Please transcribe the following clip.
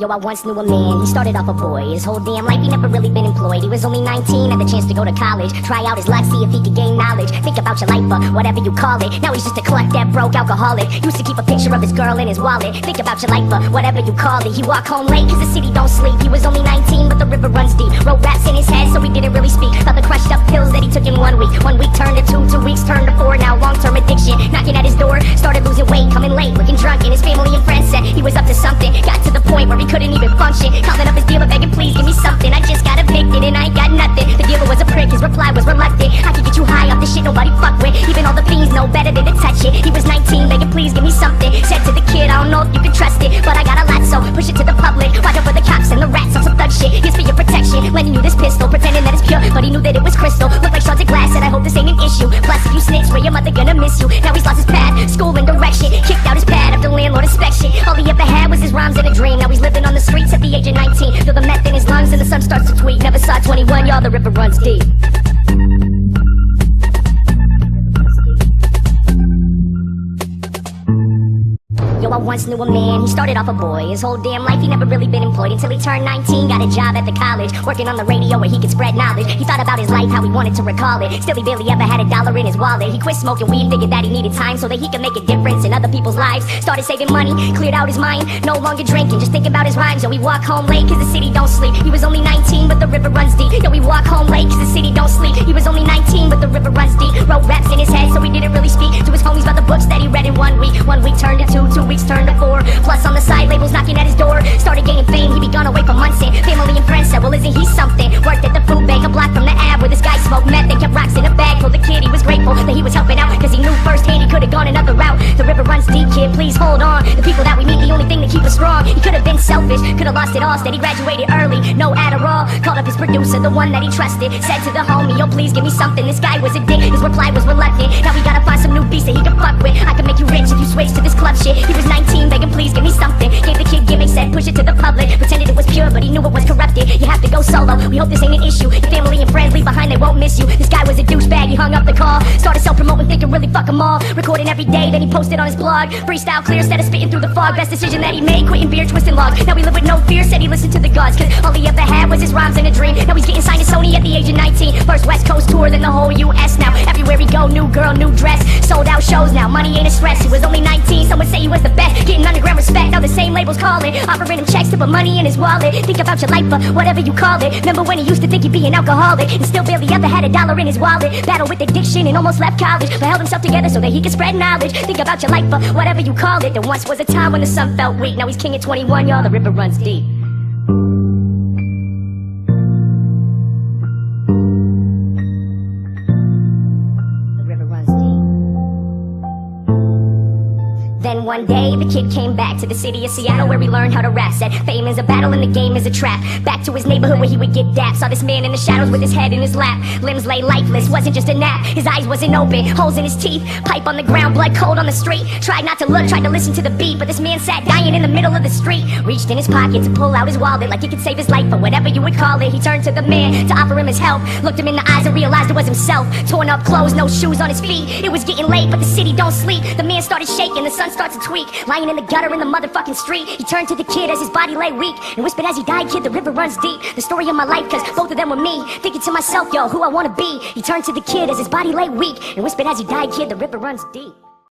Yo, I once knew a man, he started off a boy. His whole damn life he never really been employed. He was only 19, had the chance to go to college, try out his luck, see if he could gain knowledge. Think about your life, whatever you call it. Now he's just a cluck, that broke alcoholic. Used to keep a picture of his girl in his wallet. Think about your life, whatever you call it. He walked home late, cause the city don't sleep. He was only 19, but the river runs deep. Wrote raps in his head, so he didn't really speak. About the crushed up pills that he took in 1 week. 1 week turned to 2, 2 weeks turned to 4. Now long-term addiction, knocking at his door. Started losing weight, coming late, looking drunk. And his family and friends said he was up to something. Got to the point where he couldn't even function. Calling up his dealer begging, please give me something. I just got evicted and I ain't got nothing. The dealer was a prick, his reply was reluctant. I could get you high off the shit nobody fuck with. Even all the fiends know better than to touch it. He was 19 begging, please give me something. Said to the kid, I don't know if you can trust it, but I got a lot, so push it to the public. Watch out for the cops and the rats on some thug shit. Here's for your protection, lending you this pistol, pretending that it's pure, but he knew that it was crystal. Looked like shards of glass, and I hope this ain't an issue. Plus if you snitch, where your mother gonna miss you. Now he's lost his path, school and direction. Kicked out his pad after landlord inspection. All he ever had was his rhymes and a dream. Now he's living on the streets at the age of 19. Feel the meth in his lungs and the sun starts to tweak. Never saw 21, y'all, the river runs deep. Yo, I once knew a man, he started off a boy. His whole damn life he never really been employed until he turned 19, got a job at the college, working on the radio where he could spread knowledge. He thought about his life, how he wanted to recall it. Still he barely ever had a dollar in his wallet. He quit smoking weed, figured that he needed time so that he could make a difference in other people's lives. Started saving money, cleared out his mind, no longer drinking, just thinking about his rhymes. Yo, he walk home late cause the city don't sleep. He was only 19 but the river runs deep. Yo, he walk home late cause the city don't sleep. He was only 19 but the river runs deep. Wrote raps in his head so he didn't really speak to his homies about the books that he read in 1 week. 1 week turned to 2, 2 weeks turned to 4. Plus on the side, labels knocking at his door. Started gaining fame, he be gone away for months. And family and friends said, well isn't he something? Worked at the food bank a block from the Ave where this guy smoked meth and kept rocks in a bag. Told the kid he was grateful that he was helping out, cause he knew firsthand he could've gone another route. The river runs deep, kid, please hold on. The people that we meet, the only thing that keep us strong. He could've been selfish, could've lost it all. Instead he graduated early, no Adderall. Called up his producer, the one that he trusted. Said to the homie, yo please give me something. This guy was a dick, his reply was reluctant. Now we gotta find some new beats that he can fuck with. I can make you rich if you switch to this club shit. He was 19 begging, please give me something. Gave the kid gimmicks, said push it to the public. Pretended it was pure, but he knew it was corrupted. You have to go solo, we hope this ain't an issue. Your family and friends leave behind, they won't miss you. This guy was a douchebag, he hung up the call. Started self-promoting, thinking really fuck them all. Recording every day, then he posted on his blog. Freestyle clear, instead of spitting through the fog. Best decision that he made, quitting beer, twisting logs. Now he live with no fear, said he listened to the gods, cause all he ever had was his rhymes and a dream. Now he's getting signed to Sony at the age of 19. First West Coast tour, then the whole US now. Everywhere he go, new girl, new dress. Sold out shows now, money ain't a stress. He was only 19, some would say he was the best. Getting underground respect, now the same labels calling. Offering him checks to put money in his wallet. Think about your life, whatever you call it. Remember when he used to think he'd be an alcoholic and still barely ever had a dollar in his wallet. Battled with addiction and almost left college, but held himself together so that he could spread knowledge. Think about your life, whatever you call it. There once was a time when the sun felt weak. Now he's king at 21, y'all, the river runs deep. Then one day, the kid came back to the city of Seattle where he learned how to rap. Said fame is a battle and the game is a trap. Back to his neighborhood where he would get dapped. Saw this man in the shadows with his head in his lap. Limbs lay lifeless, wasn't just a nap. His eyes wasn't open, holes in his teeth. Pipe on the ground, blood cold on the street. Tried not to look, tried to listen to the beat, but this man sat dying in the middle of the street. Reached in his pocket to pull out his wallet like it could save his life, or whatever you would call it. He turned to the man to offer him his help. Looked him in the eyes and realized it was himself. Torn up clothes, no shoes on his feet. It was getting late, but the city don't sleep. The man started shaking, the sun started to tweak. Lying in the gutter in the motherfucking street. He turned to the kid as his body lay weak and whispered as he died, kid, the river runs deep. The story of my life, cause both of them were me. Thinking to myself, yo, who I wanna be. He turned to the kid as his body lay weak and whispered as he died, kid, the river runs deep.